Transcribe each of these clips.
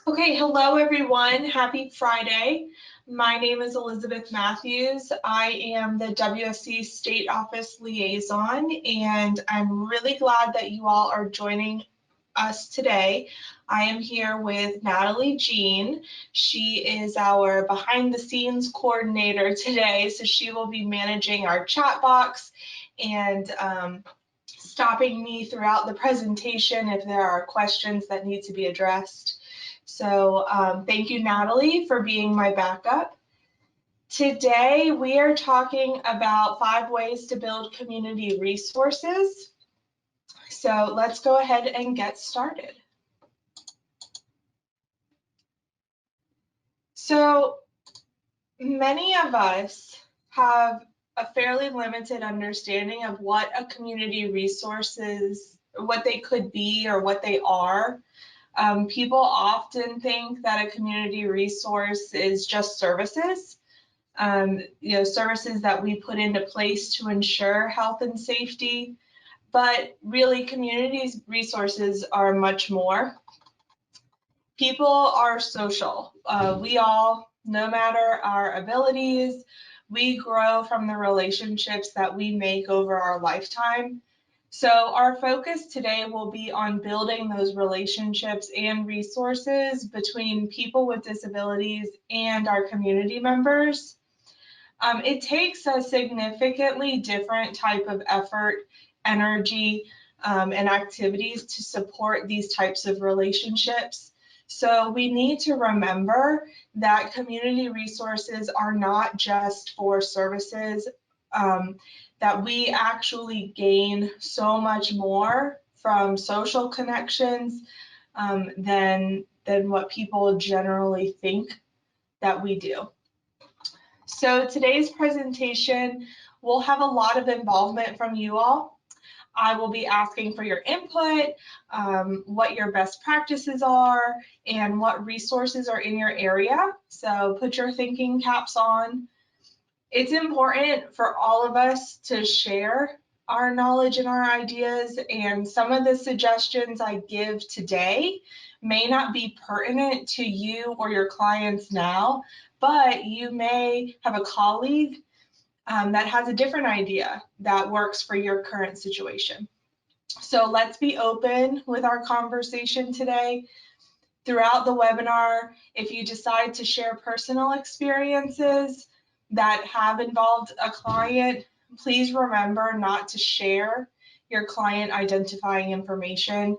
Okay, hello everyone. Happy Friday. My name is Elizabeth Matthews. I am the WSC State Office Liaison, and I'm really glad that you all are joining us today. I am here with Natalie Jean. She is our behind the scenes coordinator today, so she will be managing our chat box and stopping me throughout the presentation if there are questions that need to be addressed. So thank you, Natalie, for being my backup. Today, we are talking about 5 ways to build community resources. So let's go ahead and get started. So many of us have a fairly limited understanding of what a community resource is, what they could be or what they are. People often think that a community resource is just services, services that we put into place to ensure health and safety. But really, community resources are much more. People are social. We all, no matter our abilities, we grow from the relationships that we make over our lifetime. So our focus today will be on building those relationships and resources between people with disabilities and our community members. It takes a significantly different type of effort, energy, and activities to support these types of relationships. So we need to remember that community resources are not just for services, that we actually gain so much more from social connections than what people generally think that we do. So today's presentation will have a lot of involvement from you all. I will be asking for your input, what your best practices are, and what resources are in your area. So put your thinking caps on. It's important for all of us to share our knowledge and our ideas, and some of the suggestions I give today may not be pertinent to you or your clients now, but you may have a colleague that has a different idea that works for your current situation. So let's be open with our conversation today. Throughout the webinar, if you decide to share personal experiences that have involved a client, please remember not to share your client identifying information.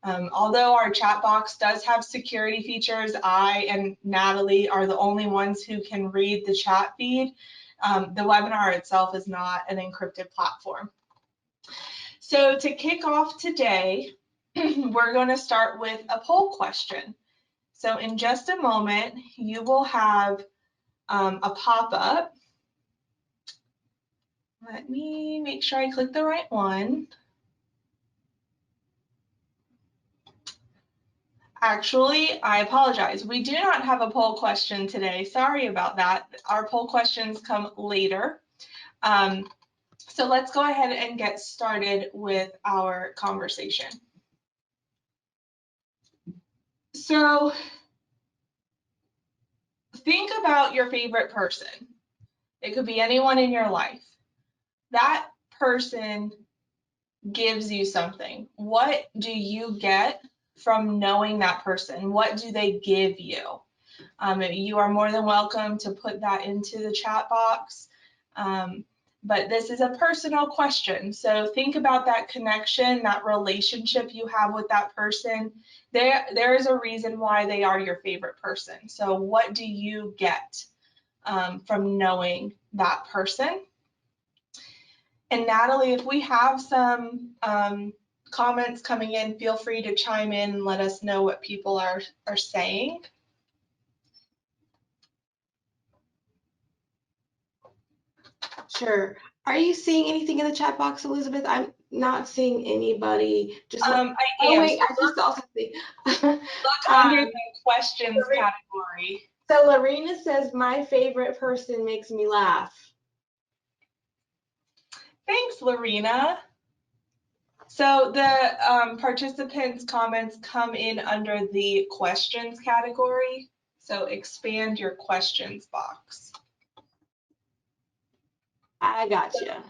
Although our chat box does have security features, I and Natalie are the only ones who can read the chat feed. The webinar itself is not an encrypted platform. So to kick off today, we're going to start with a poll question. So in just a moment, you will have a pop-up. Let me make sure I click the right one. Actually, I apologize. We do not have a poll question today. Sorry about that. Our poll questions come later. So let's go ahead and get started with our conversation. So think about your favorite person. It could be anyone in your life. That person gives you something. What do you get from knowing that person? What do they give you? You are more than welcome to put that into the chat box. But this is a personal question. So think about that connection, that relationship you have with that person. There is a reason why they are your favorite person. So what do you get from knowing that person? And Natalie, if we have some comments coming in, feel free to chime in and let us know what people are saying. Sure. Are you seeing anything in the chat box, Elizabeth? I'm not seeing anybody. Just I am. Oh wait, I just saw something. Look under the questions category. So Lorena says, my favorite person makes me laugh. Thanks, Lorena. So the participants' comments come in under the questions category. So expand your questions box. I gotcha.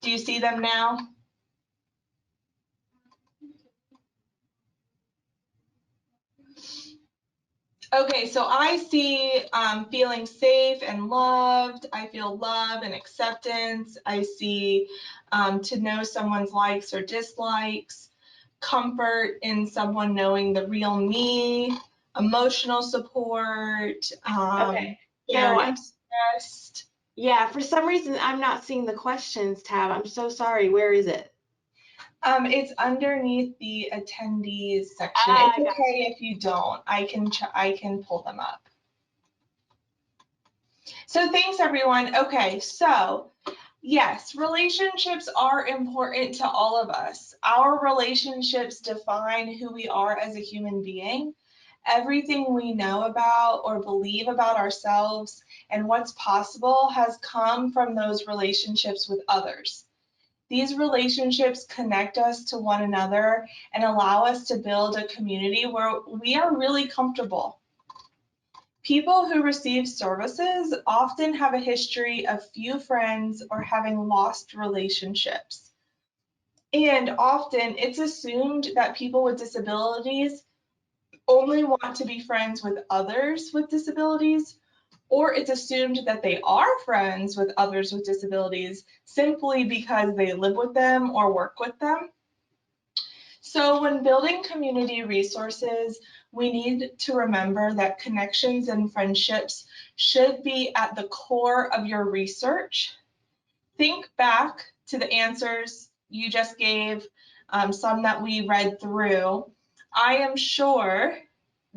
Do you see them now? Okay, so I see feeling safe and loved. I feel love and acceptance. I see to know someone's likes or dislikes, comfort in someone knowing the real me, emotional support, Okay. shared No, interest. yeah, for some reason I'm not seeing the questions tab. I'm so sorry. Where is it? It's underneath the attendees section. Ah, It's gotcha. okay if you don't. I can pull them up. So thanks everyone. Okay, so yes, relationships are important to all of us. Our relationships define who we are as a human being. Everything we know about or believe about ourselves and what's possible has come from those relationships with others. These relationships connect us to one another and allow us to build a community where we are really comfortable. People who receive services often have a history of few friends or having lost relationships. And often it's assumed that people with disabilities only want to be friends with others with disabilities, or it's assumed that they are friends with others with disabilities simply because they live with them or work with them. So when building community resources, we need to remember that connections and friendships should be at the core of your research. Think back to the answers you just gave, some that we read through. I am sure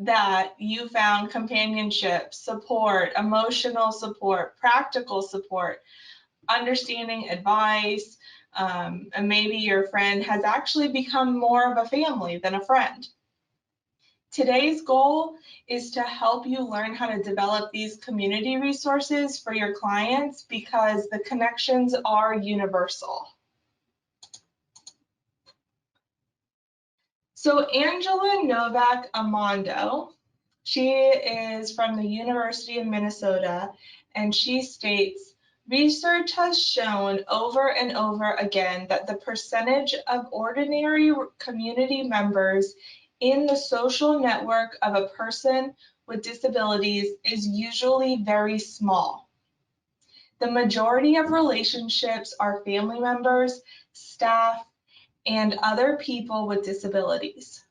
that you found companionship, support, emotional support, practical support, understanding advice, and maybe your friend has actually become more of a family than a friend. Today's goal is to help you learn how to develop these community resources for your clients because the connections are universal. So Angela Novak Amando, she is from the University of Minnesota, and she states, research has shown over and over again that the percentage of ordinary community members in the social network of a person with disabilities is usually very small. The majority of relationships are family members, staff, and other people with disabilities.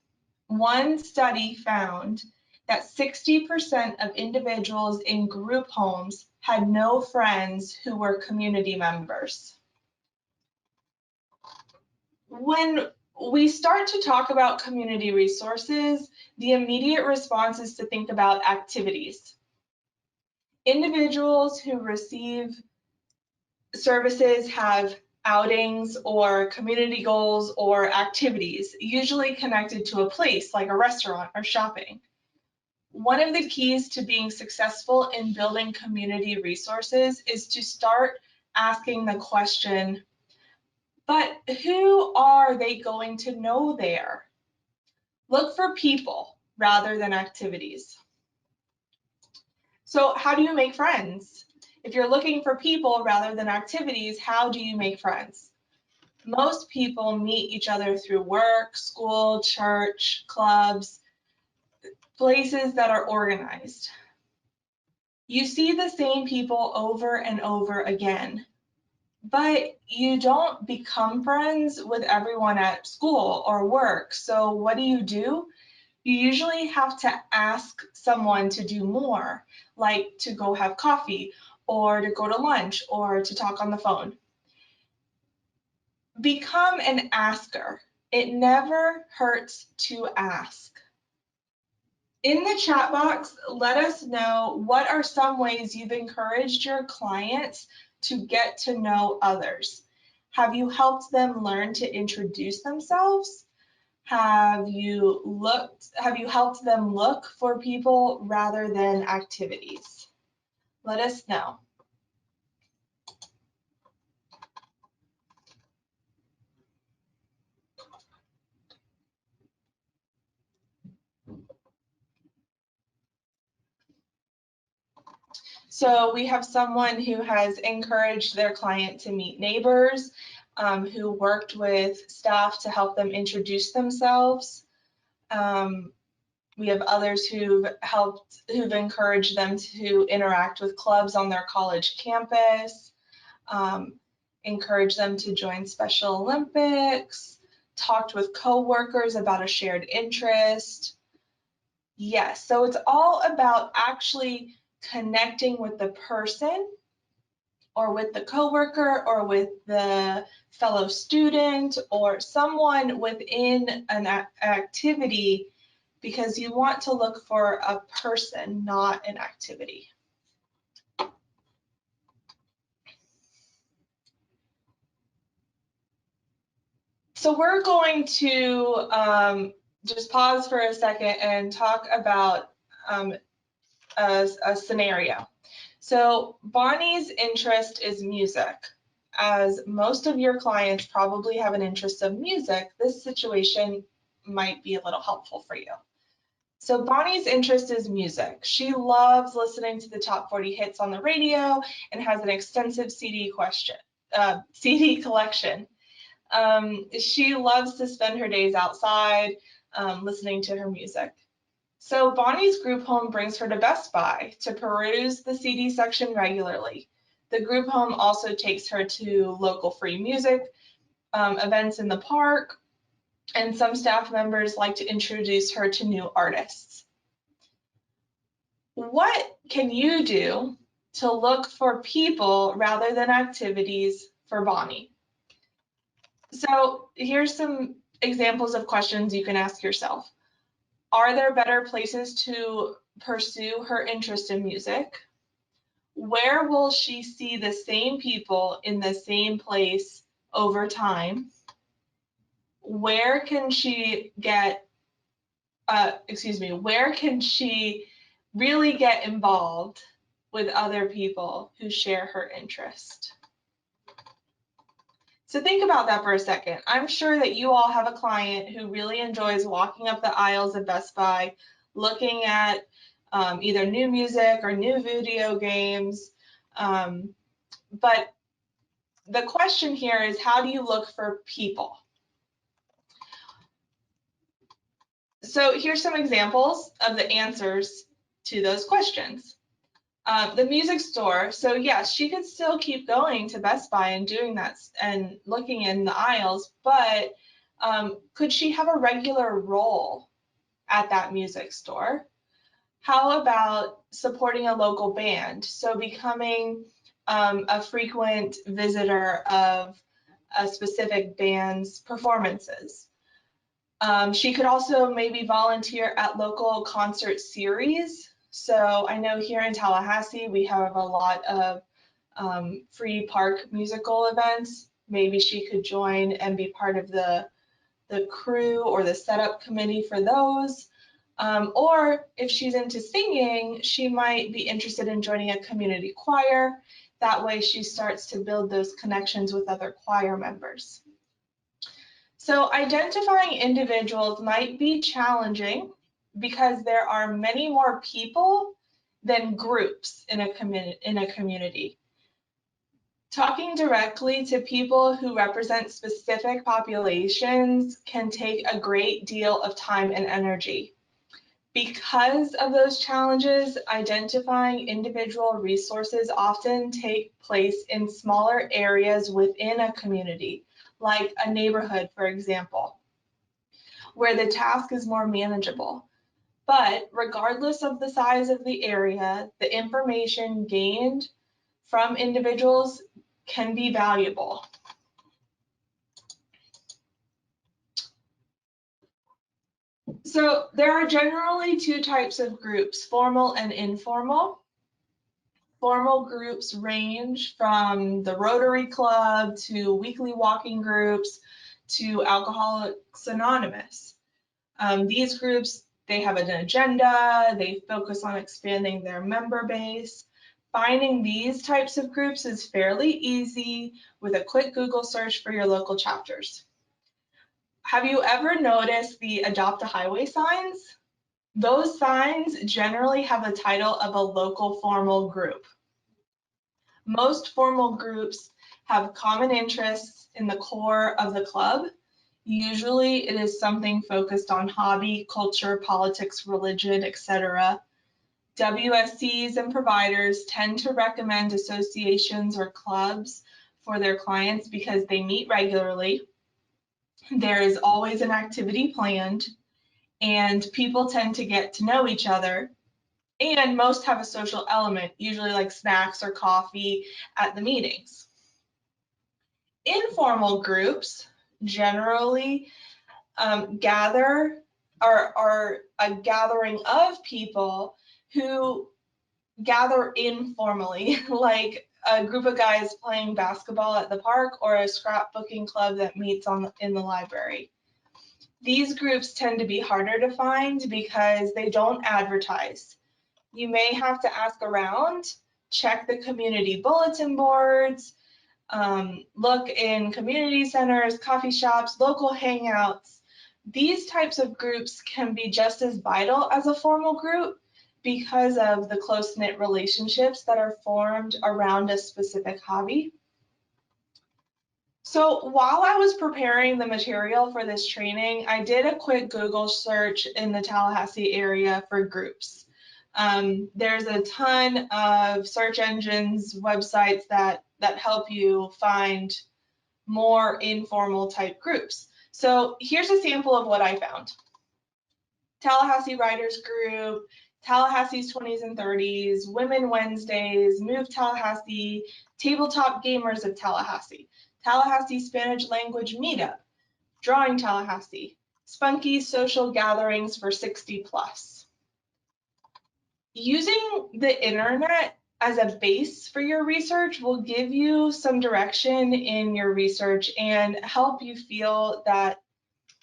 One study found that 60% of individuals in group homes had no friends who were community members. When we start to talk about community resources, the immediate response is to think about activities. Individuals who receive services have outings or community goals or activities, usually connected to a place like a restaurant or shopping. One of the keys to being successful in building community resources is to start asking the question, but who are they going to know there? Look for people rather than activities. So how do you make friends? If you're looking for people rather than activities, how do you make friends? Most people meet each other through work, school, church, clubs, places that are organized. You see the same people over and over again, but you don't become friends with everyone at school or work. So what do? You usually have to ask someone to do more, like to go have coffee or to go to lunch or to talk on the phone. Become an asker. It never hurts to ask. In the chat box, let us know what are some ways you've encouraged your clients to get to know others. Have you helped them learn to introduce themselves? Have you helped them look for people rather than activities? Let us know. So we have someone who has encouraged their client to meet neighbors, who worked with staff to help them introduce themselves. We have others who've encouraged them to interact with clubs on their college campus, encourage them to join Special Olympics, talked with coworkers about a shared interest. Yes, so it's all about actually connecting with the person or with the coworker or with the fellow student or someone within an activity, because you want to look for a person, not an activity. So we're going to just pause for a second and talk about a scenario. So Bonnie's interest is music. As most of your clients probably have an interest of music, this situation might be a little helpful for you. So Bonnie's interest is music. She loves listening to the top 40 hits on the radio and has an extensive CD collection. She loves to spend her days outside listening to her music. So Bonnie's group home brings her to Best Buy to peruse the CD section regularly. The group home also takes her to local free music events in the park, and some staff members like to introduce her to new artists. What can you do to look for people rather than activities for Bonnie? So here's some examples of questions you can ask yourself. Are there better places to pursue her interest in music? Where will she see the same people in the same place over time? Where can she where can she really get involved with other people who share her interest? So think about that for a second. I'm sure that you all have a client who really enjoys walking up the aisles of Best Buy, looking at either new music or new video games. But the question here is, how do you look for people? So here's some examples of the answers to those questions. The music store, so yes, she could still keep going to Best Buy and doing that and looking in the aisles, but could she have a regular role at that music store? How about supporting a local band? So becoming a frequent visitor of a specific band's performances. She could also maybe volunteer at local concert series. So I know here in Tallahassee, we have a lot of free park musical events. Maybe she could join and be part of the crew or the setup committee for those. Or if she's into singing, she might be interested in joining a community choir. That way she starts to build those connections with other choir members. So identifying individuals might be challenging because there are many more people than groups in a community. Talking directly to people who represent specific populations can take a great deal of time and energy. Because of those challenges, identifying individual resources often take place in smaller areas within a community, like a neighborhood, for example, where the task is more manageable. But regardless of the size of the area, the information gained from individuals can be valuable. So there are generally two types of groups, formal and informal. Formal groups range from the Rotary Club to weekly walking groups to Alcoholics Anonymous. These groups, they have an agenda, they focus on expanding their member base. Finding these types of groups is fairly easy with a quick Google search for your local chapters. Have you ever noticed the Adopt a Highway signs? Those signs generally have the title of a local formal group. Most formal groups have common interests in the core of the club. Usually it is something focused on hobby, culture, politics, religion, etc. WSCs and providers tend to recommend associations or clubs for their clients because they meet regularly. There is always an activity planned, and people tend to get to know each other. And most have a social element, usually like snacks or coffee at the meetings. Informal groups generally gather are a gathering of people who gather informally, like a group of guys playing basketball at the park or a scrapbooking club that meets in the library. These groups tend to be harder to find because they don't advertise. You may have to ask around, check the community bulletin boards, look in community centers, coffee shops, local hangouts. These types of groups can be just as vital as a formal group because of the close-knit relationships that are formed around a specific hobby. So while I was preparing the material for this training, I did a quick Google search in the Tallahassee area for groups. There's a ton of search engines, websites that help you find more informal type groups. So here's a sample of what I found. Tallahassee Writers Group, Tallahassee's 20s and 30s, Women Wednesdays, Move Tallahassee, Tabletop Gamers of Tallahassee, Tallahassee Spanish Language Meetup, Drawing Tallahassee, Spunky Social Gatherings for 60 plus. Using the internet as a base for your research will give you some direction in your research and help you feel that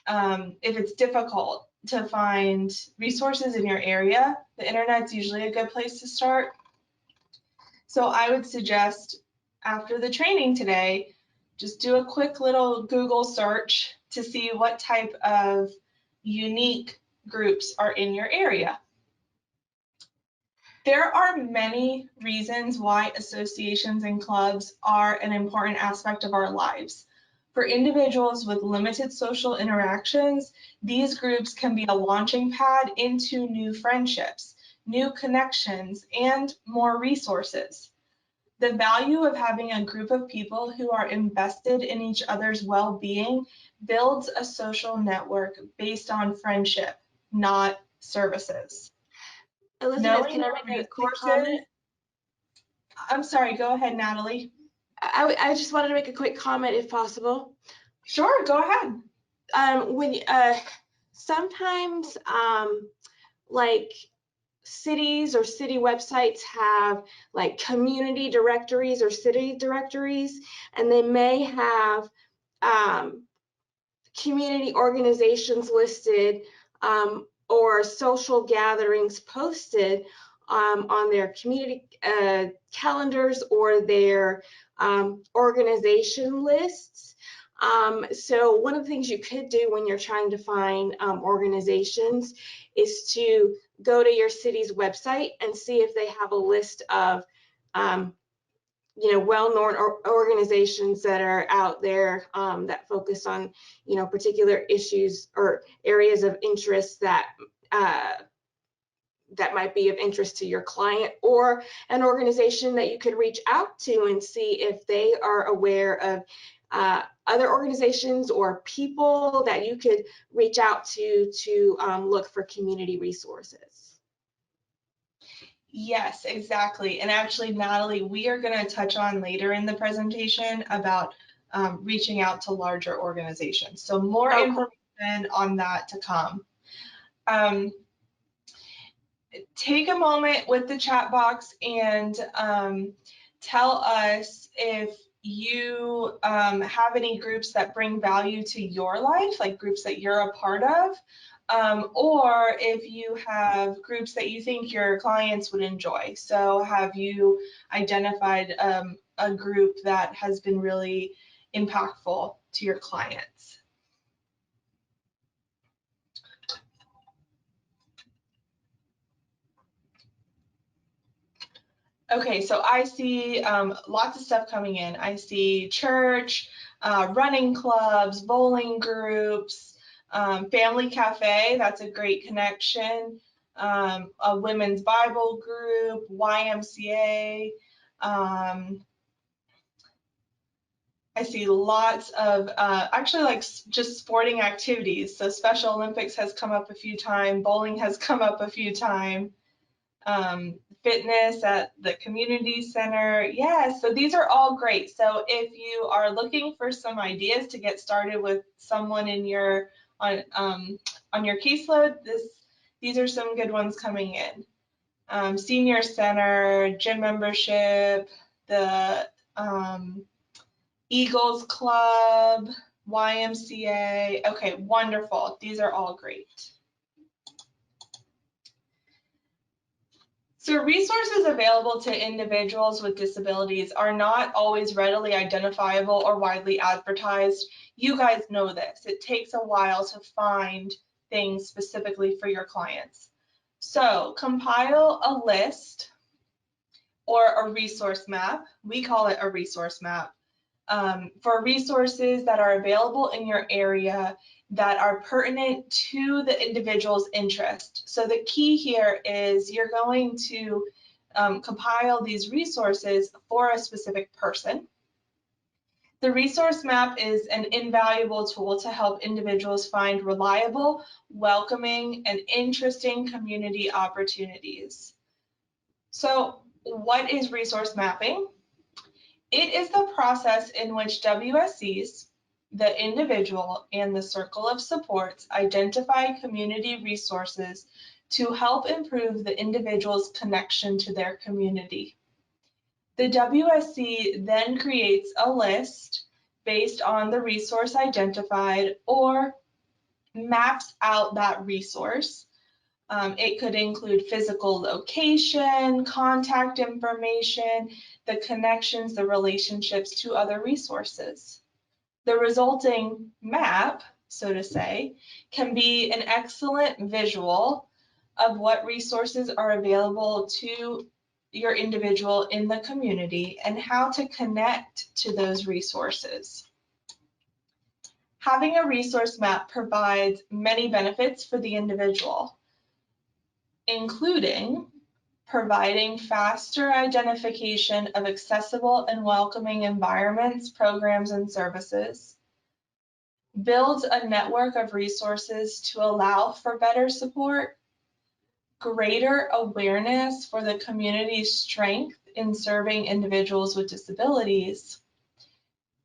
if it's difficult to find resources in your area, the internet's usually a good place to start. So I would suggest after the training today, just do a quick little Google search to see what type of unique groups are in your area. There are many reasons why associations and clubs are an important aspect of our lives. For individuals with limited social interactions, these groups can be a launching pad into new friendships, new connections, and more resources. The value of having a group of people who are invested in each other's well-being builds a social network based on friendship, not services. Elizabeth, can I make a quick comment? I'm sorry, go ahead, Natalie. I just wanted to make a quick comment if possible. Sure, go ahead. Sometimes like cities or city websites have like community directories or city directories, and they may have community organizations listed or social gatherings posted on their community calendars or their organization lists. So one of the things you could do when you're trying to find organizations is to go to your city's website and see if they have a list of well-known organizations that are out there that focus on particular issues or areas of interest that that might be of interest to your client, or an organization that you could reach out to and see if they are aware of other organizations or people that you could reach out to look for community resources. Yes, exactly. And actually, Natalie, we are going to touch on later in the presentation about reaching out to larger organizations. So more information on that to come. Take a moment with the chat box and tell us if you have any groups that bring value to your life, like groups that you're a part of, or if you have groups that you think your clients would enjoy. So have you identified a group that has been really impactful to your clients? Okay, so I see lots of stuff coming in. I see church, running clubs, bowling groups, family cafe, that's a great connection, a women's Bible group, YMCA. I see lots of actually like just sporting activities. So Special Olympics has come up a few times, bowling has come up a few times. Fitness at the community center. Yes, so these are all great. So if you are looking for some ideas to get started with someone in your on your caseload, these are some good ones coming in. Senior center, gym membership, the Eagles Club, YMCA. Okay, wonderful. These are all great. So resources available to individuals with disabilities are not always readily identifiable or widely advertised. You guys know this. It takes a while to find things specifically for your clients. So compile a list or a resource map. We call it a resource map for resources that are available in your area that are pertinent to the individual's interest. So the key here is you're going to compile these resources for a specific person. The resource map is an invaluable tool to help individuals find reliable, welcoming, and interesting community opportunities. So what is resource mapping? It is the process in which WSCs, the individual, and the circle of supports identify community resources to help improve the individual's connection to their community. The WSC then creates a list based on the resource identified or maps out that resource. It could include physical location, contact information, the connections, the relationships to other resources. The resulting map, so to say, can be an excellent visual of what resources are available to your individual in the community and how to connect to those resources. Having a resource map provides many benefits for the individual, including providing faster identification of accessible and welcoming environments, programs, and services, builds a network of resources to allow for better support, greater awareness for the community's strength in serving individuals with disabilities,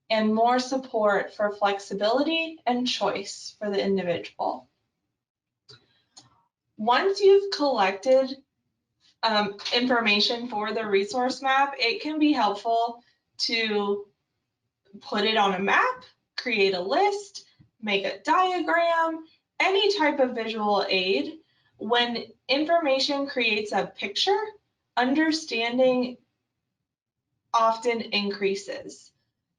and more support for flexibility and choice for the individual. Once you've collected information for the resource map, it can be helpful to put it on a map, create a list, make a diagram, any type of visual aid. When information creates a picture, understanding often increases.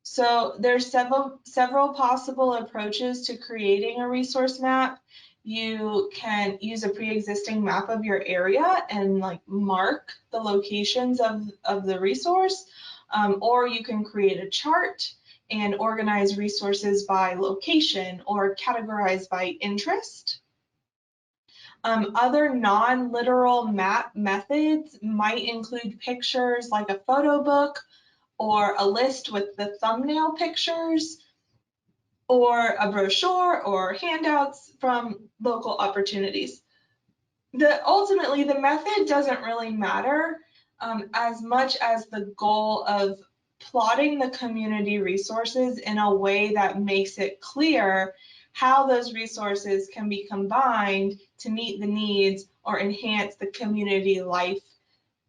So there's several possible approaches to creating a resource map. You can use a pre-existing map of your area and like mark the locations of the resource, or you can create a chart and organize resources by location or categorize by interest. Other non-literal map methods might include pictures like a photo book or a list with the thumbnail pictures, or a brochure or handouts from local opportunities. Ultimately, the method doesn't really matter as much as the goal of plotting the community resources in a way that makes it clear how those resources can be combined to meet the needs or enhance the community life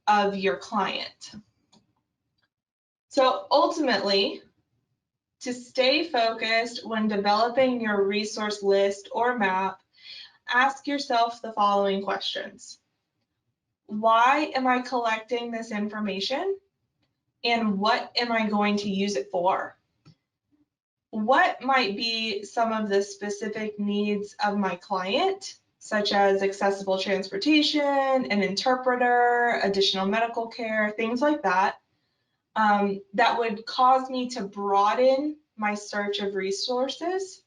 of your client. So ultimately, to stay focused when developing your resource list or map, ask yourself the following questions. Why am I collecting this information? And what am I going to use it for? What might be some of the specific needs of my client? such as accessible transportation, an interpreter, additional medical care, things like that, that would cause me to broaden my search of resources.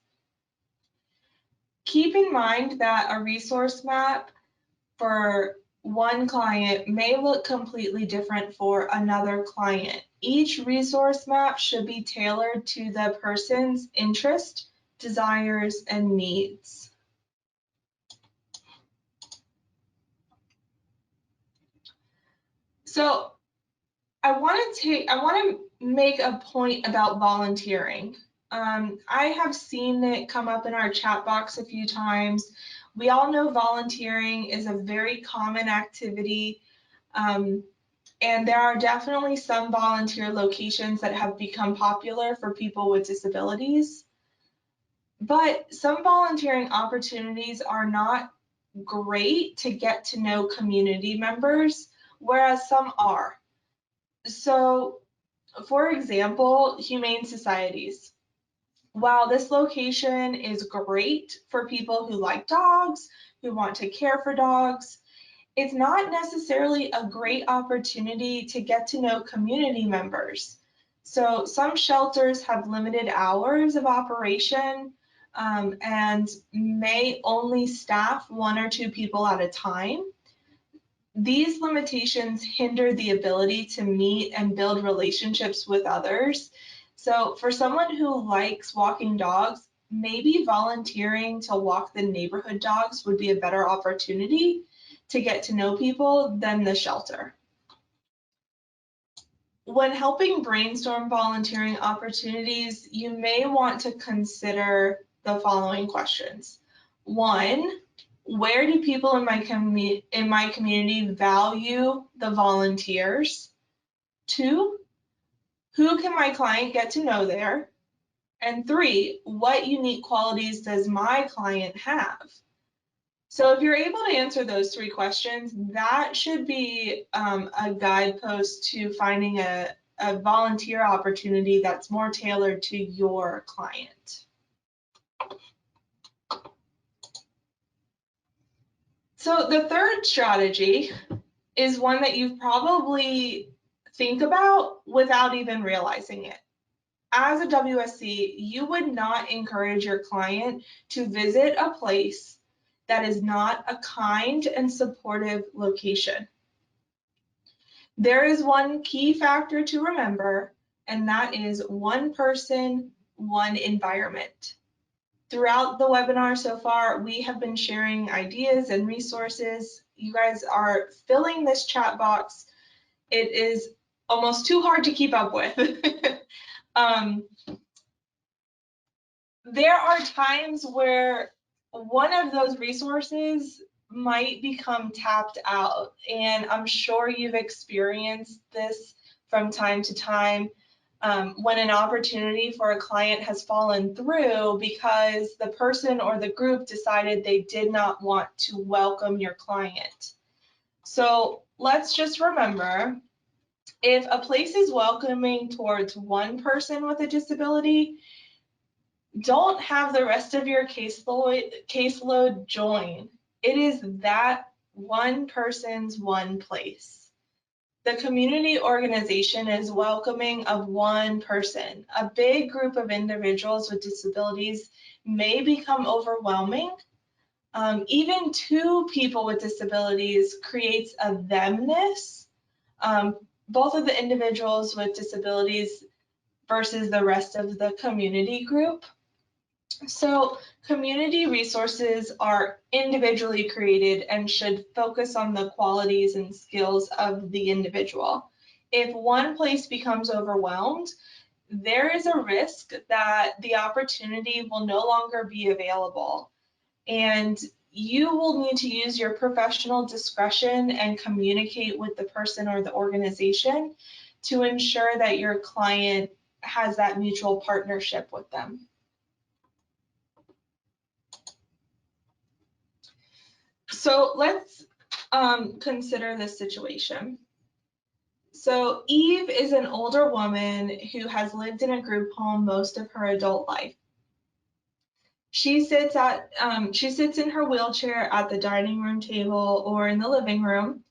Keep in mind that a resource map for one client may look completely different for another client. Each resource map should be tailored to the person's interest, desires, and needs. So I want to make a point about volunteering. I have seen it come up in our chat box a few times. We all know volunteering is a very common activity, and there are definitely some volunteer locations that have become popular for people with disabilities. But some volunteering opportunities are not great to get to know community members, whereas some are. So, for example, humane societies. While this location is great for people who like dogs, who want to care for dogs, it's not necessarily a great opportunity to get to know community members. So some shelters have limited hours of operation and may only staff 1 or 2 people at a time. These limitations hinder the ability to meet and build relationships with others. So for someone who likes walking dogs, maybe volunteering to walk the neighborhood dogs would be a better opportunity to get to know people than the shelter. When helping brainstorm volunteering opportunities, you may want to consider the following questions. 1, where do people in my community value the volunteers? 2, who can my client get to know there? And 3, what unique qualities does my client have? So if you're able to answer those 3 questions, that should be a guidepost to finding a volunteer opportunity that's more tailored to your client. So the third strategy is one that you probably think about without even realizing it. As a WSC, you would not encourage your client to visit a place that is not a kind and supportive location. There is one key factor to remember, and that is one person, one environment. Throughout the webinar so far, we have been sharing ideas and resources. You guys are filling this chat box. It is almost too hard to keep up with. There are times where one of those resources might become tapped out, and I'm sure you've experienced this from time to time when an opportunity for a client has fallen through because the person or the group decided they did not want to welcome your client. So let's just remember, if a place is welcoming towards one person with a disability, don't have the rest of your caseload join. It is that one person's one place. The community organization is welcoming of one person. A big group of individuals with disabilities may become overwhelming. Even 2 people with disabilities creates a themness, both of the individuals with disabilities versus the rest of the community group. So community resources are individually created and should focus on the qualities and skills of the individual. If one place becomes overwhelmed, there is a risk that the opportunity will no longer be available. And you will need to use your professional discretion and communicate with the person or the organization to ensure that your client has that mutual partnership with them. So let's consider this situation. So Eve is an older woman who has lived in a group home most of her adult life. She sits in her wheelchair at the dining room table or in the living room.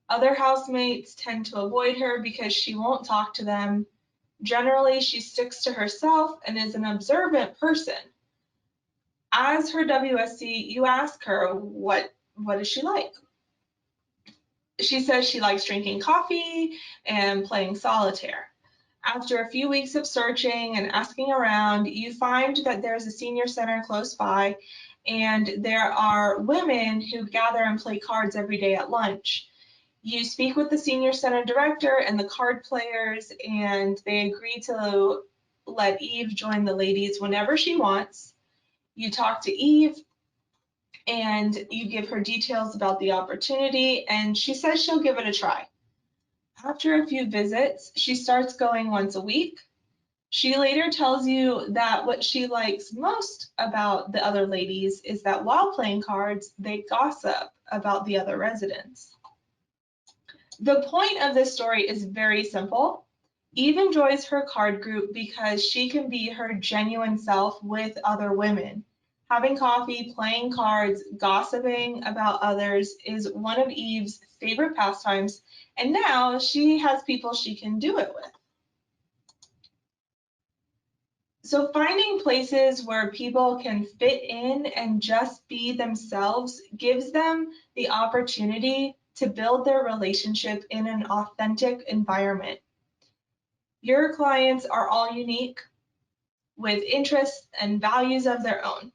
Other housemates tend to avoid her because she won't talk to them. Generally, she sticks to herself and is an observant person. As her WSC, you ask her, what does she like? She says she likes drinking coffee and playing solitaire. After a few weeks of searching and asking around, you find that there's a senior center close by, and there are women who gather and play cards every day at lunch. You speak with the senior center director and the card players, and they agree to let Eve join the ladies whenever she wants. You talk to Eve and you give her details about the opportunity, and she says she'll give it a try. After a few visits, she starts going once a week. She later tells you that what she likes most about the other ladies is that while playing cards, they gossip about the other residents. The point of this story is very simple. Eve enjoys her card group because she can be her genuine self with other women. Having coffee, playing cards, gossiping about others is one of Eve's favorite pastimes, and now she has people she can do it with. So finding places where people can fit in and just be themselves gives them the opportunity to build their relationship in an authentic environment. Your clients are all unique with interests and values of their own.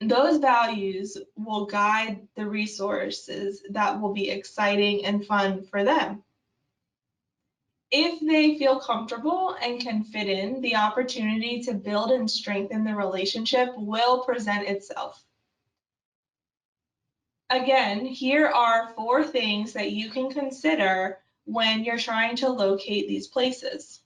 Those values will guide the resources that will be exciting and fun for them. If they feel comfortable and can fit in, the opportunity to build and strengthen the relationship will present itself. Again, here are 4 things that you can consider when you're trying to locate these places.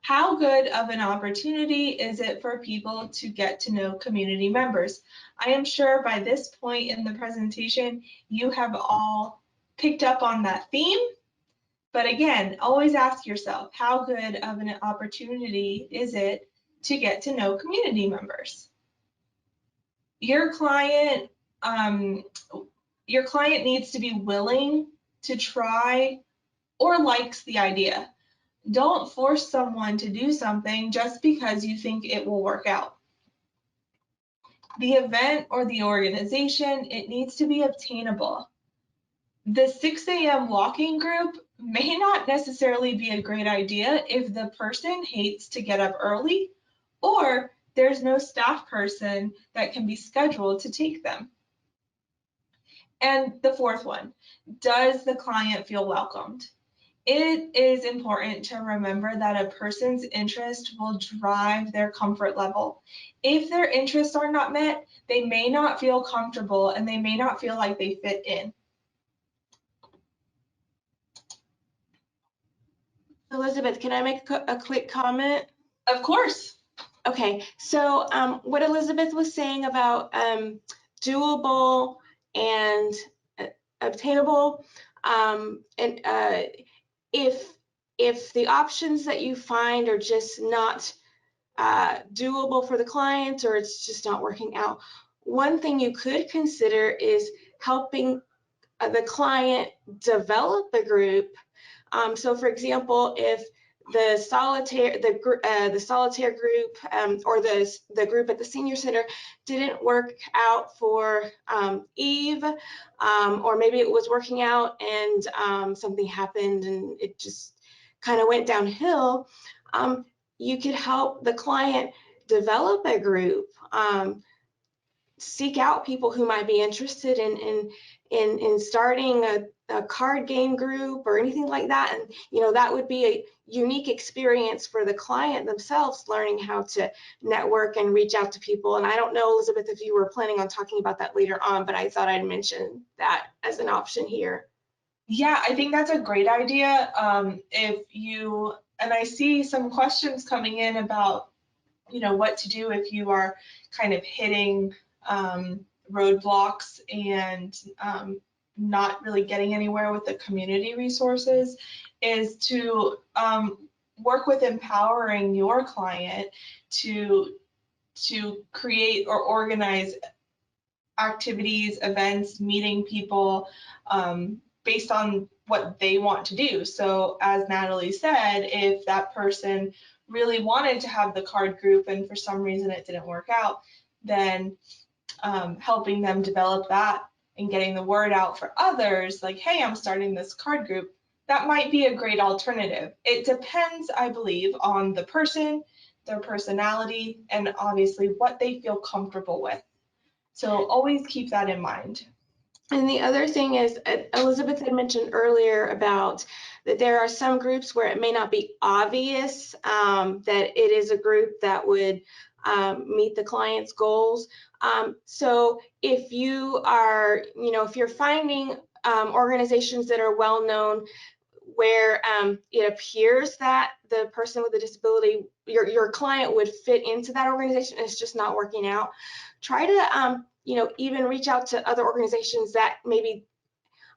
How good of an opportunity is it for people to get to know community members? I am sure by this point in the presentation, you have all picked up on that theme. But again, always ask yourself, how good of an opportunity is it to get to know community members? Your client needs to be willing to try or likes the idea. Don't force someone to do something just because you think it will work out. The event or the organization, it needs to be obtainable. The 6 a.m. walking group may not necessarily be a great idea if the person hates to get up early or there's no staff person that can be scheduled to take them. And the 4th one, does the client feel welcomed? It is important to remember that a person's interest will drive their comfort level. If their interests are not met, they may not feel comfortable and they may not feel like they fit in. Elizabeth, can I make a quick comment? Of course. Okay, so what Elizabeth was saying about doable and obtainable, and if the options that you find are just not doable for the client or it's just not working out, one thing you could consider is helping the client develop a group. So for example, if the solitaire group or the group at the senior center didn't work out for Eve, or maybe it was working out and something happened and it just kind of went downhill, you could help the client develop a group, seek out people who might be interested in starting a card game group or anything like that. And that would be a unique experience for the client themselves, learning how to network and reach out to people. And I don't know, Elizabeth, if you were planning on talking about that later on, but I thought I'd mention that as an option here. Yeah, I think that's a great idea. And I see some questions coming in about what to do if you are kind of hitting roadblocks and not really getting anywhere with the community resources, is to work with empowering your client to to create or organize activities, events, meeting people based on what they want to do. So as Natalie said, if that person really wanted to have the card group and for some reason it didn't work out, then helping them develop that and getting the word out for others, like, hey, I'm starting this card group, that might be a great alternative. It depends, I believe, on the person, their personality, and obviously what they feel comfortable with. So always keep that in mind. And the other thing is, Elizabeth had mentioned earlier about that there are some groups where it may not be obvious that it is a group that would meet the client's goals. So if you are, if you're finding organizations that are well known where it appears that the person with a disability, your client would fit into that organization and it's just not working out, try to even reach out to other organizations that maybe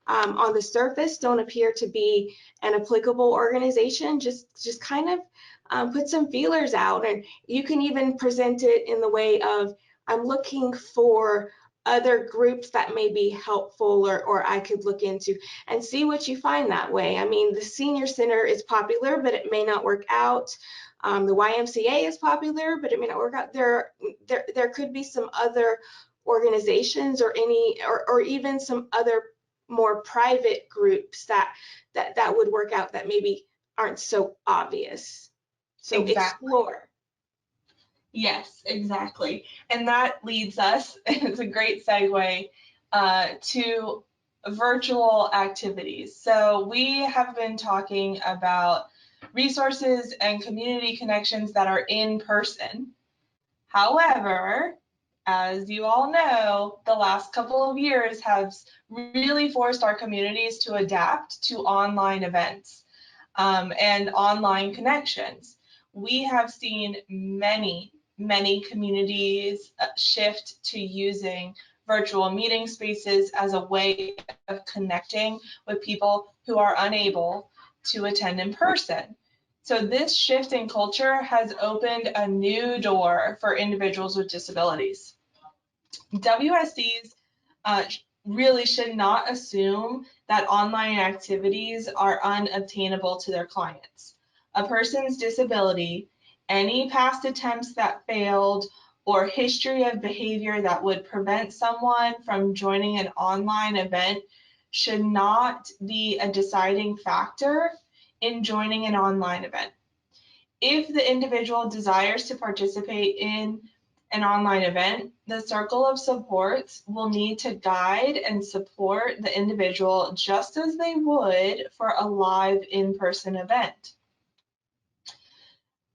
on the surface don't appear to be an applicable organization. Just kind of put some feelers out, and you can even present it in the way of, I'm looking for other groups that may be helpful or I could look into, and see what you find that way. I mean, the senior center is popular, but it may not work out. The YMCA is popular, but it may not work out. There could be some other organizations or even some other more private groups that would work out that maybe aren't so obvious. So Exactly. Explore. Yes, exactly. And that leads us, it's a great segue, to virtual activities. So we have been talking about resources and community connections that are in person. However, as you all know, the last couple of years have really forced our communities to adapt to online events and online connections. We have seen many communities shift to using virtual meeting spaces as a way of connecting with people who are unable to attend in person. So this shift in culture has opened a new door for individuals with disabilities. WSCs really should not assume that online activities are unobtainable to their clients. A person's disability, any past attempts that failed, or history of behavior that would prevent someone from joining an online event should not be a deciding factor in joining an online event. If the individual desires to participate in an online event, the circle of supports will need to guide and support the individual just as they would for a live in-person event.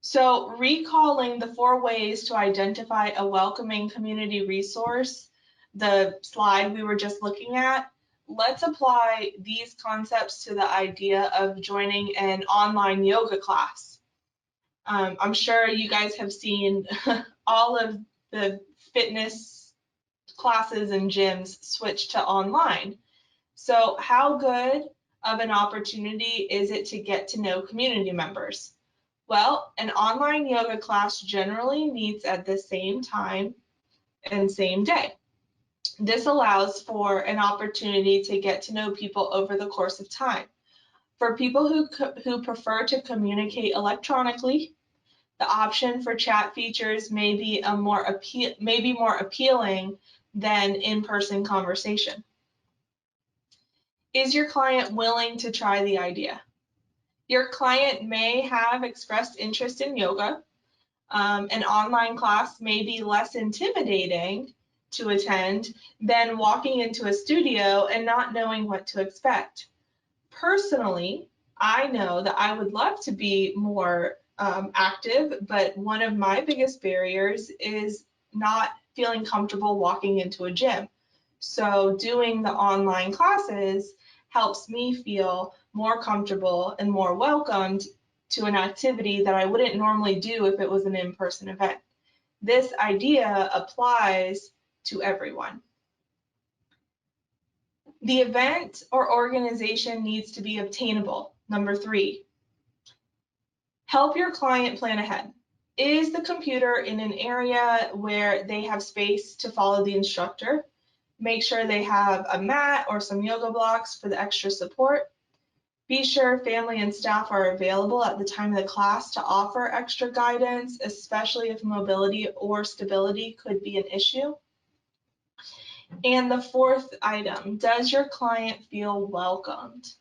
So, recalling the 4 ways to identify a welcoming community resource, the slide we were just looking at, let's apply these concepts to the idea of joining an online yoga class. I'm sure you guys have seen all of the fitness classes and gyms switch to online. So how good of an opportunity is it to get to know community members? Well, an online yoga class generally meets at the same time and same day. This allows for an opportunity to get to know people over the course of time. For people who prefer to communicate electronically, the option for chat features may be more appealing than in-person conversation. Is your client willing to try the idea? Your client may have expressed interest in yoga. An online class may be less intimidating to attend than walking into a studio and not knowing what to expect. Personally, I know that I would love to be more active, but one of my biggest barriers is not feeling comfortable walking into a gym. So doing the online classes helps me feel more comfortable and more welcomed to an activity that I wouldn't normally do if it was an in-person event. This idea applies to everyone. The event or organization needs to be obtainable. Number 3, help your client plan ahead. Is the computer in an area where they have space to follow the instructor? Make sure they have a mat or some yoga blocks for the extra support. Be sure family and staff are available at the time of the class to offer extra guidance, especially if mobility or stability could be an issue. And the fourth item, does your client feel welcomed?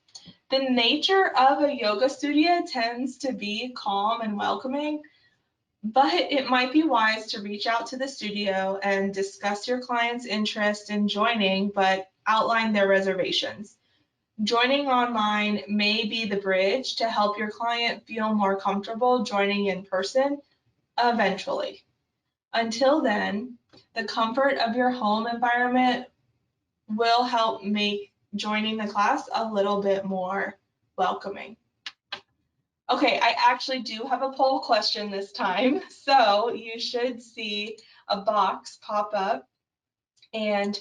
The nature of a yoga studio tends to be calm and welcoming, but it might be wise to reach out to the studio and discuss your client's interest in joining, but outline their reservations. Joining online may be the bridge to help your client feel more comfortable joining in person eventually. Until then, the comfort of your home environment will help make joining the class a little bit more welcoming. Okay, I actually do have a poll question this time. So you should see a box pop up, and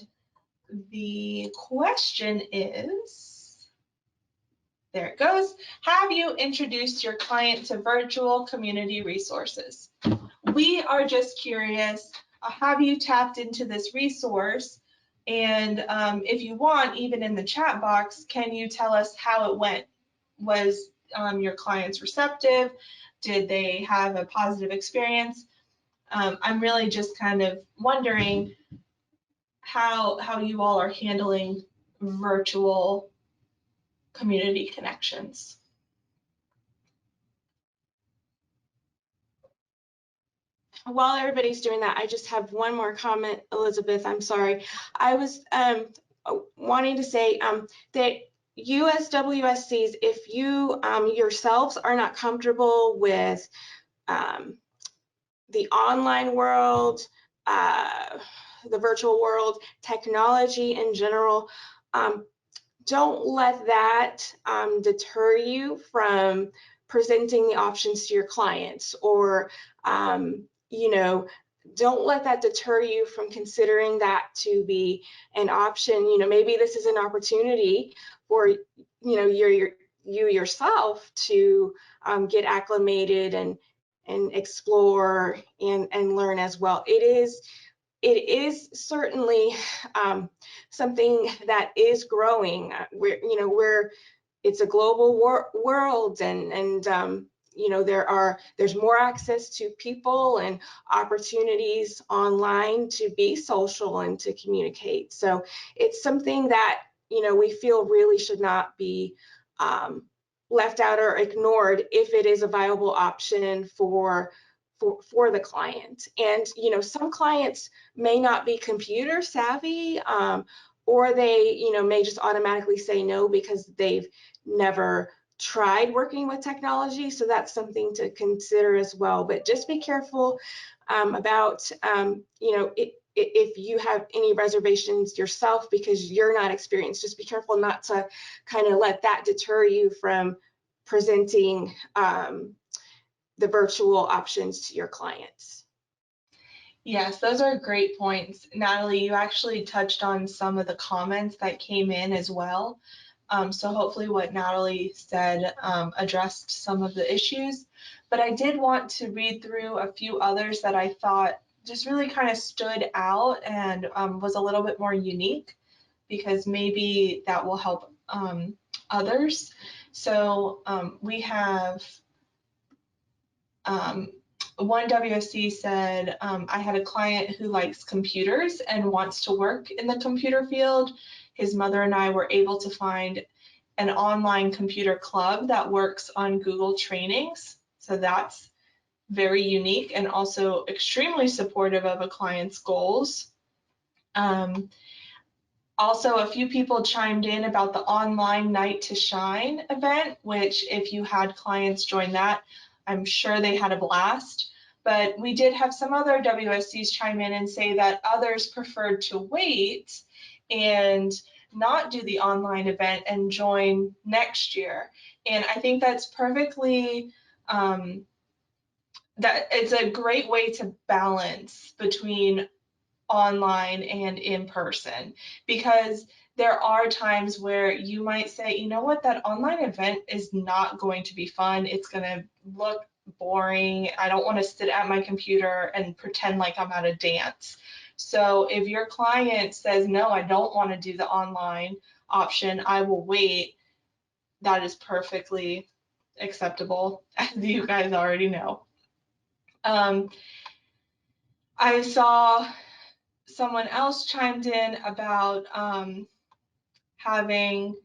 the question is, there it goes. Have you introduced your client to virtual community resources? We are just curious, have you tapped into this resource? And if you want, even in the chat box, can you tell us how it went? Was your clients receptive? Did they have a positive experience? I'm really just kind of wondering how you all are handling virtual community connections. While everybody's doing that, I just have one more comment, Elizabeth. I'm sorry. I was wanting to say that USWSCs, if you yourselves are not comfortable with the online world, the virtual world, technology in general, don't let that deter you from presenting the options to your clients, or you know, don't let that deter you from considering that to be an option. You know, maybe this is an opportunity for you yourself to get acclimated and explore and learn as well. It is certainly something that is growing. It's a global world, and there's more access to people and opportunities online to be social and to communicate. So it's something that we feel really should not be left out or ignored if it is a viable option for the client. And some clients may not be computer savvy, or they may just automatically say no because they've never tried working with technology. So that's something to consider as well. But just be careful about if you have any reservations yourself because you're not experienced. Just be careful not to kind of let that deter you from presenting the virtual options to your clients. Yes, those are great points. Natalie, you actually touched on some of the comments that came in as well. So hopefully what Natalie said addressed some of the issues. But I did want to read through a few others that I thought just really kind of stood out and was a little bit more unique, because maybe that will help others. So we have one WSC said, I had a client who likes computers and wants to work in the computer field. His mother and I were able to find an online computer club that works on Google trainings. So that's very unique and also extremely supportive of a client's goals. Also, a few people chimed in about the online Night to Shine event, which if you had clients join that, I'm sure they had a blast. But we did have some other WSCs chime in and say that others preferred to wait and not do the online event and join next year. And I think that's perfectly, that it's a great way to balance between online and in person, because there are times where you might say, you know what, that online event is not going to be fun. It's going to look boring. I don't want to sit at my computer and pretend like I'm at a dance. So if your client says, no, I don't want to do the online option, I will wait, that is perfectly acceptable, as you guys already know. I saw someone else chimed in about having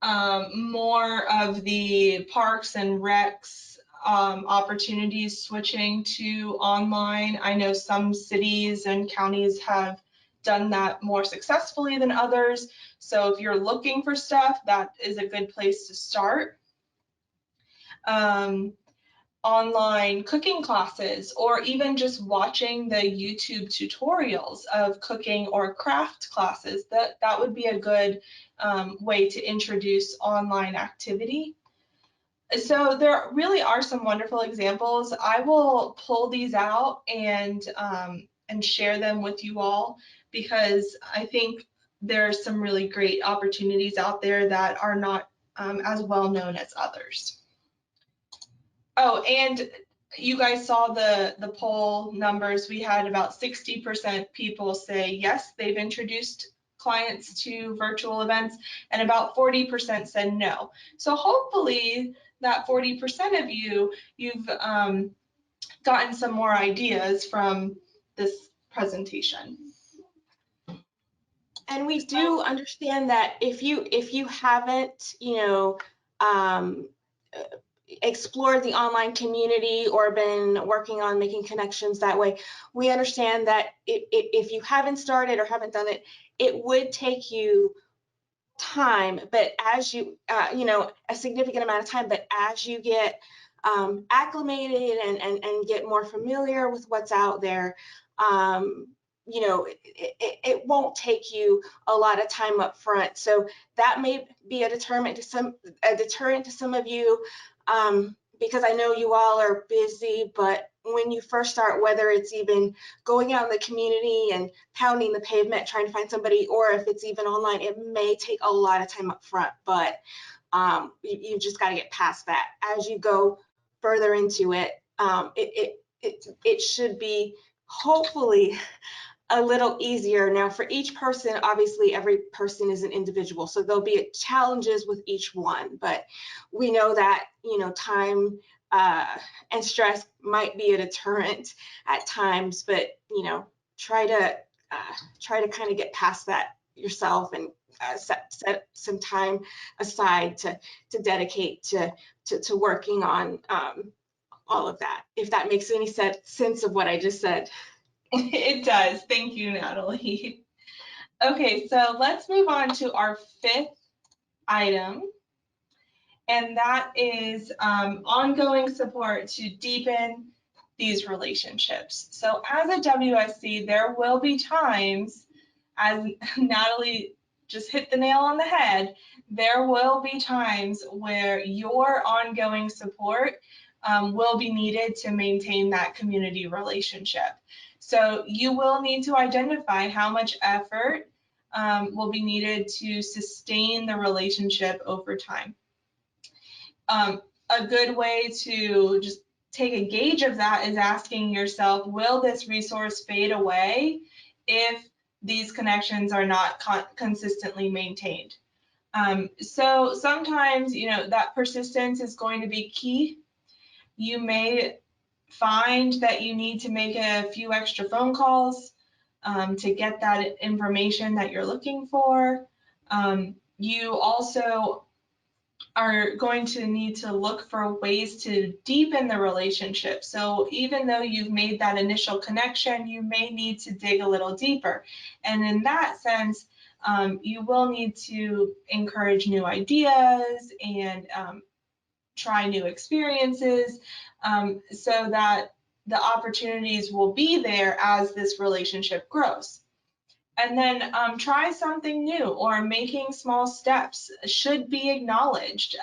more of the parks and recs opportunities switching to online. I know some cities and counties have done that more successfully than others. So if you're looking for stuff, that is a good place to start. Online cooking classes, or even just watching the YouTube tutorials of cooking or craft classes, that would be a good way to introduce online activity. So there really are some wonderful examples. I will pull these out and share them with you all, because I think there's some really great opportunities out there that are not as well known as others. Oh, and you guys saw the poll numbers. We had about 60% people say yes, they've introduced clients to virtual events, and about 40% said no. So hopefully that 40% of you've gotten some more ideas from this presentation. And we do understand that if you haven't, explored the online community or been working on making connections that way, we understand that if you haven't started or haven't done it, it would take you time, but as you, a significant amount of time, but as you get acclimated and get more familiar with what's out there, it won't take you a lot of time up front. So that may be a deterrent to some of you, because I know you all are busy, but when you first start, whether it's even going out in the community and pounding the pavement trying to find somebody, or if it's even online, it may take a lot of time up front, but you just got to get past that. As you go further into it, it should be hopefully a little easier. Now, for each person, obviously every person is an individual, so there'll be challenges with each one, but we know that time and stress might be a deterrent at times, but try to kind of get past that yourself and set some time aside to dedicate to working on all of that, if that makes any sense of what I just said. It does. Thank you, Natalie. Okay, so let's move on to our fifth item, and that is ongoing support to deepen these relationships. So as a WSC, there will be times, as Natalie just hit the nail on the head, there will be times where your ongoing support will be needed to maintain that community relationship. So you will need to identify how much effort will be needed to sustain the relationship over time. A good way to just take a gauge of that is asking yourself, will this resource fade away if these connections are not consistently maintained? So sometimes, that persistence is going to be key. You may find that you need to make a few extra phone calls to get that information that you're looking for. You also are going to need to look for ways to deepen the relationship. So even though you've made that initial connection, you may need to dig a little deeper. And in that sense, you will need to encourage new ideas and try new experiences so that the opportunities will be there as this relationship grows. And then try something new, or making small steps should be acknowledged.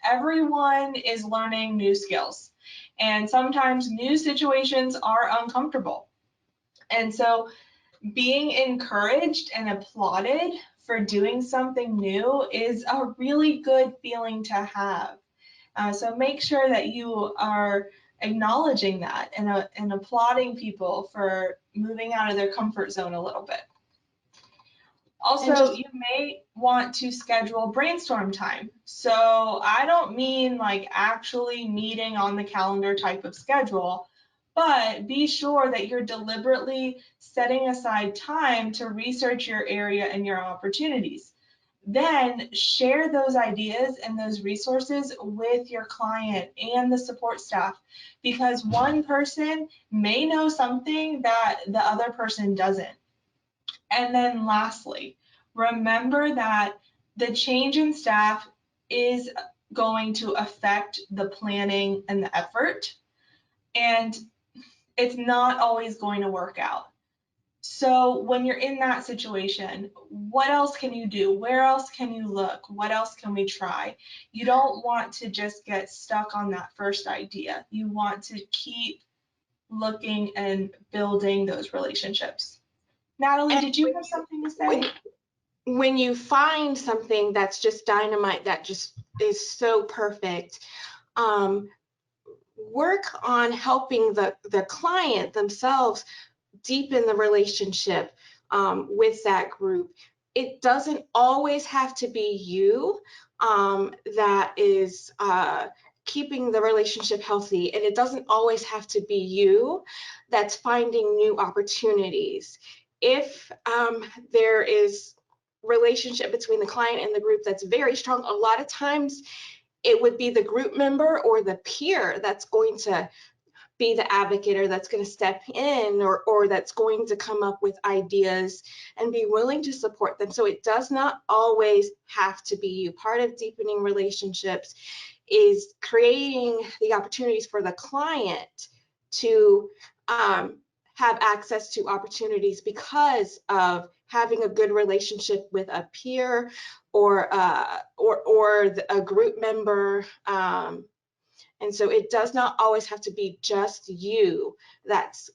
Everyone is learning new skills, and sometimes new situations are uncomfortable. And so being encouraged and applauded for doing something new is a really good feeling to have. So make sure that you are acknowledging that and applauding people for moving out of their comfort zone a little bit. Also, you may want to schedule brainstorm time. So I don't mean like actually meeting on the calendar type of schedule, but be sure that you're deliberately setting aside time to research your area and your opportunities. Then share those ideas and those resources with your client and the support staff, because one person may know something that the other person doesn't. And then lastly, remember that the change in staff is going to affect the planning and the effort, and it's not always going to work out. So when you're in that situation, what else can you do? Where else can you look? What else can we try? You don't want to just get stuck on that first idea. You want to keep looking and building those relationships. Natalie, did you have something to say? When you find something that's just dynamite, that just is so perfect, work on helping the client themselves deepen the relationship with that group. It doesn't always have to be you that is keeping the relationship healthy, and it doesn't always have to be you that's finding new opportunities. If there is relationship between the client and the group that's very strong, a lot of times it would be the group member or the peer that's going to be the advocate, or that's going to step in, or that's going to come up with ideas and be willing to support them. So it does not always have to be you. Part of deepening relationships is creating the opportunities for the client to have access to opportunities because of having a good relationship with a peer or a group member. And so it does not always have to be just you that's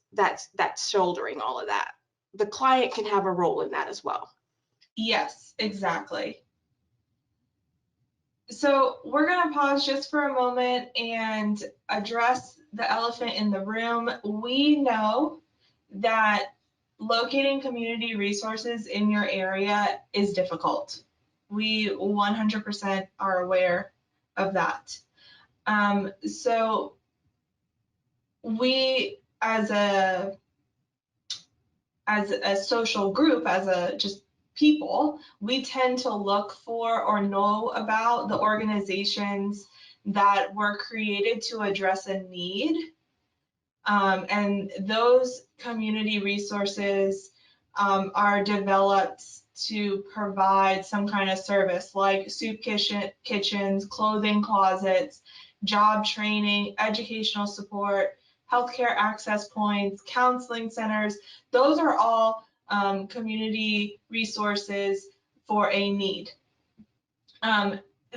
shouldering all of that. The client can have a role in that as well. Yes, exactly. So we're going to pause just for a moment and address the elephant in the room. We know that locating community resources in your area is difficult. We 100% are aware of that. So we, as a social group, as a just people, we tend to look for or know about the organizations that were created to address a need. And those community resources are developed to provide some kind of service, like soup kitchens, clothing closets, job training, educational support, healthcare access points, counseling centers. Those are all community resources for a need.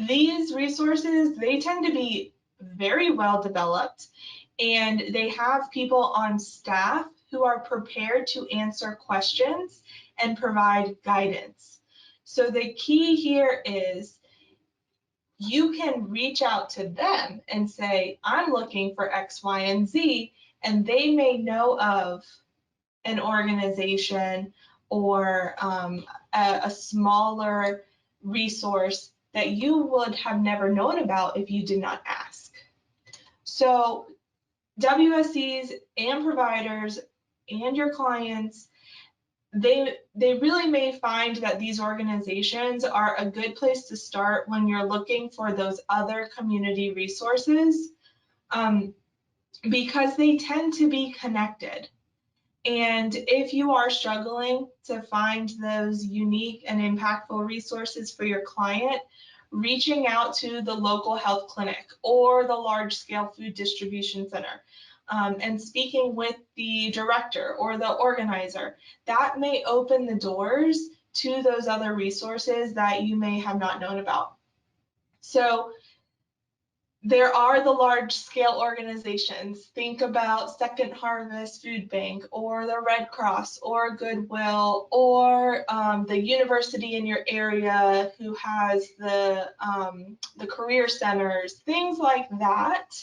These resources, they tend to be very well developed, and they have people on staff who are prepared to answer questions and provide guidance. So the key here is you can reach out to them and say, I'm looking for X, Y, and Z, and they may know of an organization or a smaller resource that you would have never known about if you did not ask. So WSCs and providers and your clients, they really may find that these organizations are a good place to start when you're looking for those other community resources, because they tend to be connected. And if you are struggling to find those unique and impactful resources for your client, reaching out to the local health clinic or the large-scale food distribution center, and speaking with the director or the organizer, that may open the doors to those other resources that you may have not known about. So There are the large scale organizations. Think about Second Harvest Food Bank or the Red Cross or Goodwill or the university in your area who has the career centers, things like that.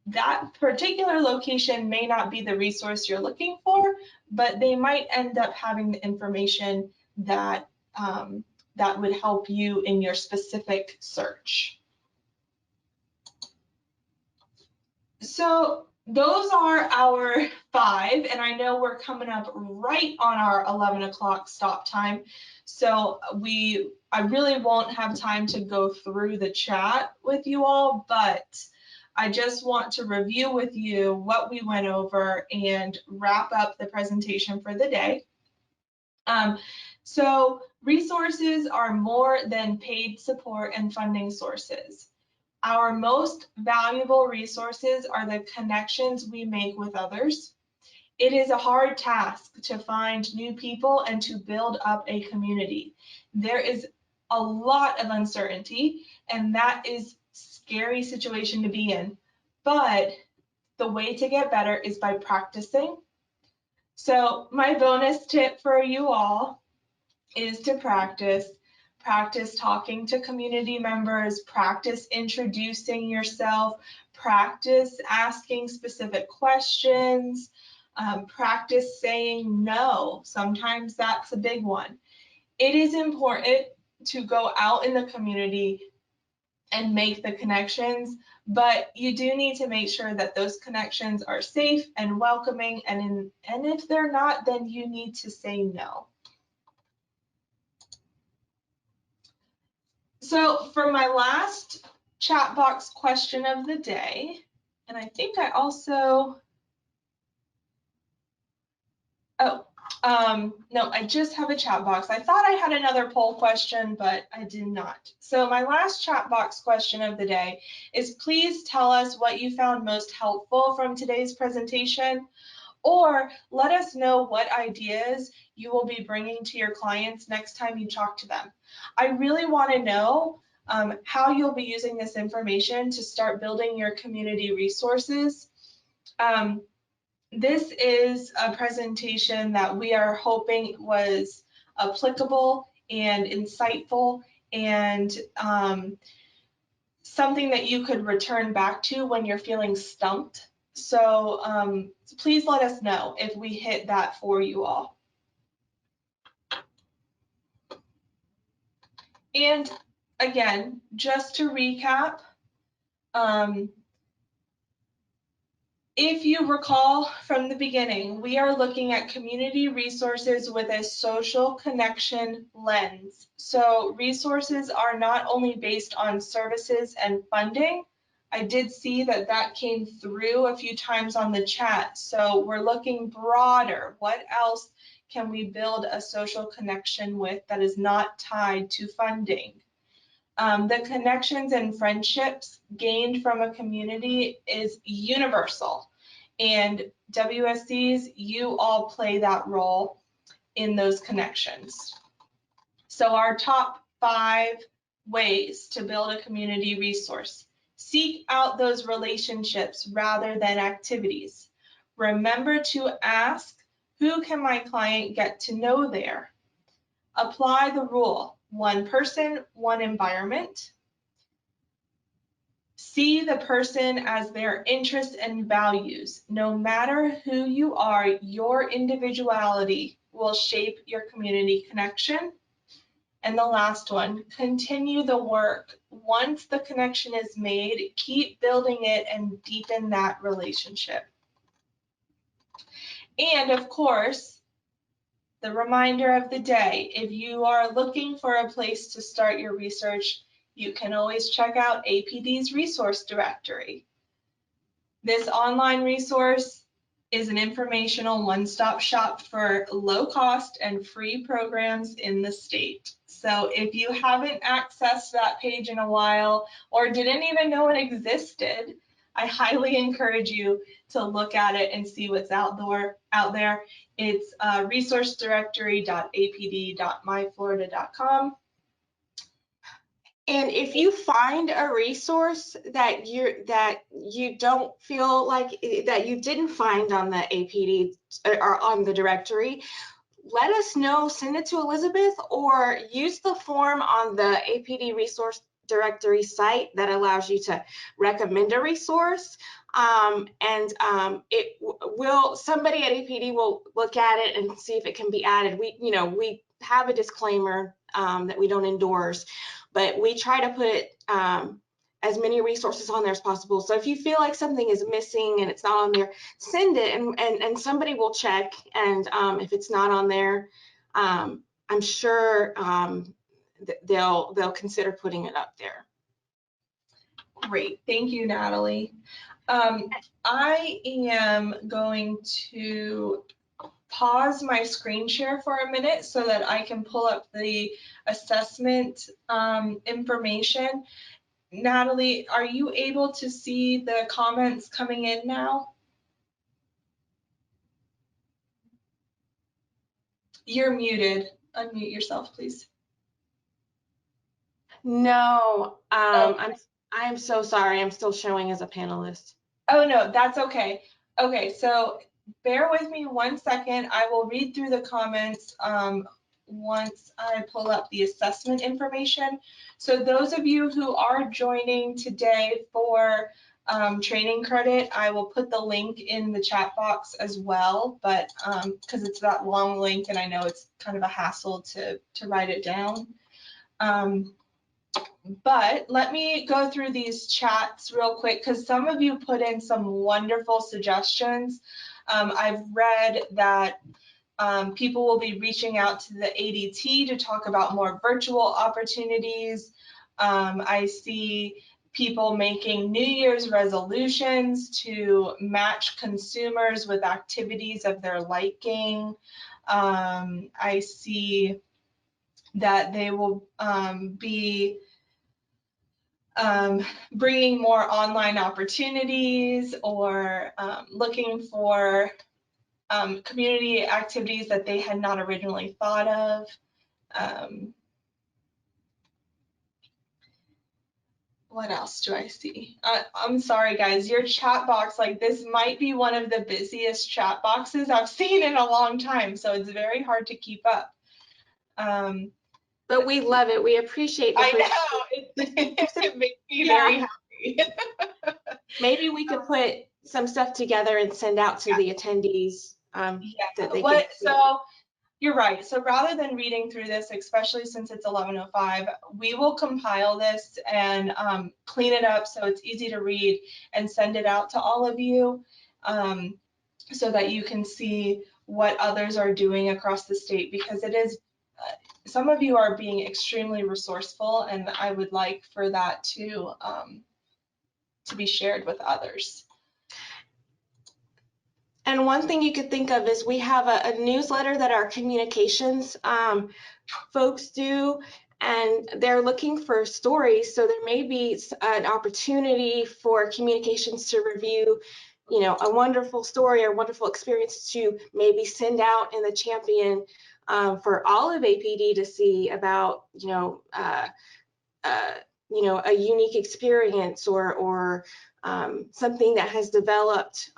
That particular location may not be the resource you're looking for, but they might end up having the information that that would help you in your specific search. So those are our 5, and I know we're coming up right on our 11 o'clock stop time. So I really won't have time to go through the chat with you all, but I just want to review with you what we went over and wrap up the presentation for the day. So resources are more than paid support and funding sources. Our most valuable resources are the connections we make with others. It is a hard task to find new people and to build up a community. There is a lot of uncertainty, and that is a scary situation to be in. But the way to get better is by practicing. So my bonus tip for you all is to practice. Practice talking to community members, practice introducing yourself, practice asking specific questions, practice saying no. Sometimes that's a big one. It is important to go out in the community and make the connections, but you do need to make sure that those connections are safe and welcoming, and if they're not, then you need to say no. So for my last chat box question of the day, and I think I also, no, I just have a chat box. I thought I had another poll question, but I did not. So my last chat box question of the day is, please tell us what you found most helpful from today's presentation, or let us know what ideas you will be bringing to your clients next time you talk to them. I really want to know how you'll be using this information to start building your community resources. This is a presentation that we are hoping was applicable and insightful and something that you could return back to when you're feeling stumped. So please let us know if we hit that for you all. And again, just to recap, if you recall from the beginning, we are looking at community resources with a social connection lens. So resources are not only based on services and funding. I did see that that came through a few times on the chat. So we're looking broader. What else can we build a social connection with that is not tied to funding? The connections and friendships gained from a community is universal, and WSCs, you all play that role in those connections. So our top 5 ways to build a community resource: seek out those relationships rather than activities. Remember to ask, who can my client get to know there? Apply the rule, one person, one environment. See the person as their interests and values. No matter who you are, your individuality will shape your community connection. And the last one, continue the work. Once the connection is made, keep building it and deepen that relationship. And of course, the reminder of the day, if you are looking for a place to start your research, you can always check out APD's resource directory. This online resource is an informational one-stop shop for low-cost and free programs in the state. So if you haven't accessed that page in a while or didn't even know it existed, I highly encourage you to look at it and see what's out there. It's resourcedirectory.apd.myflorida.com. And if you find a resource that you don't feel like that you didn't find on the APD or on the directory, let us know, send it to Elizabeth, or use the form on the APD resource directory site that allows you to recommend a resource. Somebody at APD will look at it and see if it can be added. We have a disclaimer that we don't endorse, but we try to put as many resources on there as possible. So if you feel like something is missing and it's not on there, send it, and somebody will check. And if it's not on there, I'm sure they'll consider putting it up there. Great, thank you, Natalie. I am going to pause my screen share for a minute so that I can pull up the assessment information. Natalie, are you able to see the comments coming in now? You're muted. Unmute yourself, please. No, I'm so sorry. I'm still showing as a panelist. Oh, no, that's okay. Okay, so bear with me 1 second. I will read through the comments once I pull up the assessment information. So those of you who are joining today for training credit, I will put the link in the chat box as well, but because it's that long link and I know it's kind of a hassle to write it down. But let me go through these chats real quick because some of you put in some wonderful suggestions. I've read that people will be reaching out to the ADT to talk about more virtual opportunities. I see people making New Year's resolutions to match consumers with activities of their liking. I see that they will be bringing more online opportunities or looking for community activities that they had not originally thought of. What else do I see? I'm sorry, guys, your chat box, like this might be one of the busiest chat boxes I've seen in a long time, so it's very hard to keep up. But we love it. We appreciate the I know, it makes me very happy. Maybe we could put some stuff together and send out to the attendees. So you're right. So rather than reading through this, especially since it's 11:05, we will compile this and clean it up so it's easy to read and send it out to all of you so that you can see what others are doing across the state, because it is some of you are being extremely resourceful, and I would like for that to be shared with others. And one thing you could think of is we have a newsletter that our communications folks do, and they're looking for stories. So there may be an opportunity for communications to review, a wonderful story or wonderful experience to maybe send out in the Champion for all of APD to see about, a unique experience or something that has developed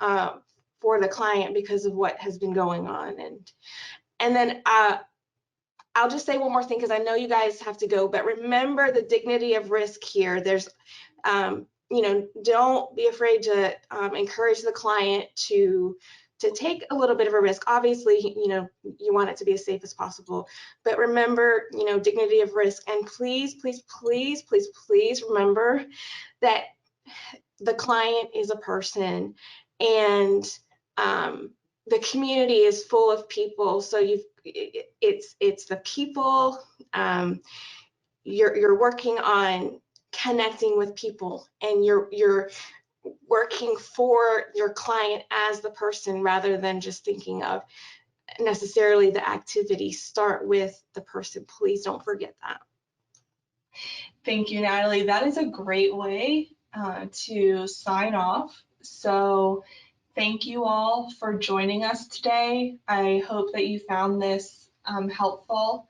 for the client because of what has been going on. And then I'll just say one more thing because I know you guys have to go, but remember the dignity of risk here. There's, don't be afraid to encourage the client to take a little bit of a risk. Obviously, you want it to be as safe as possible, but remember, dignity of risk. And please, please, please, please, please remember that the client is a person, and the community is full of people. So it's the people. You're working on connecting with people, and you're working for your client as the person rather than just thinking of necessarily the activity. Start with the person. Please don't forget that. Thank you, Natalie. That is a great way to sign off. So thank you all for joining us today. I hope that you found this helpful.